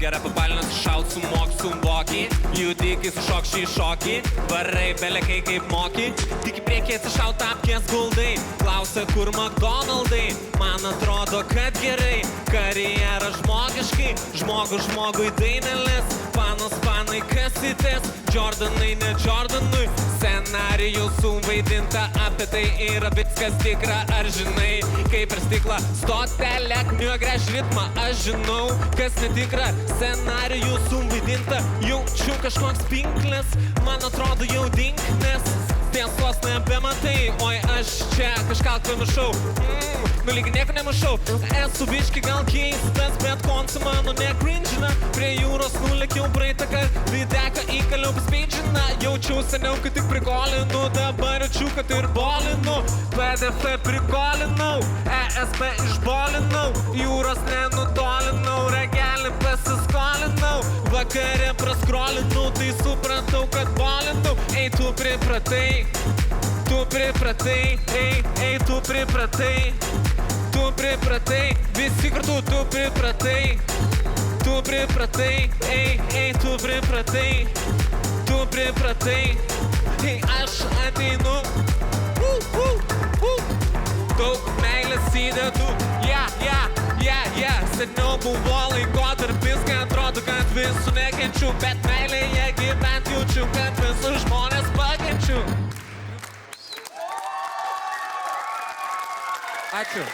gera papalinas, šaut su moksu vokį, judiki su šok šį šokį, varai belekai kaip moki, tik į priekį atsišaut apkės guldai, klausia kur McDonaldai, man atrodo, kad gerai, karjera žmogiškai, žmogus žmogui dainelis, panos panai kasytės, Jordanai ne Jordanui, scenarijų suvaidinta, apie tai yra viskas tikra, ar žinai, kaip per stiklą stotelę, gręž ritmą, aš žinau, kas netikra, scenarijų suvaidinta, jaučiu kažkoks pinklis, man atrodo jau dinknes, tiesos nebematai, oi aš čia kažką pamiršau, lyg nieko nemašau, esu biški gal keistas, bet konsu mano nekrinžina, prie jūros nulėkiau praeitą kartą, lydeka įkaliau bespeidžina, jaučiau seniau, kad tik prikolinu, dabar jaučiu, kad ir bolinu, PDF prikolinau, ESP išbolinau, jūros nenutolinau, ragelį pasiskolinau, vakare praskrolinau, tai supratau, kad bolinau, ei tu pripratai, ei tu pripratai, visi kartu tu pripratai, ei tu pripratai, ei aš ateinu, daug meilės įdedu, seniau buvo laikotarpis, kai atrodo, kad visų nekenčiu, bet meilėje gyvent jaučiu, kad visus žmonės pakenčiu. Ačiū.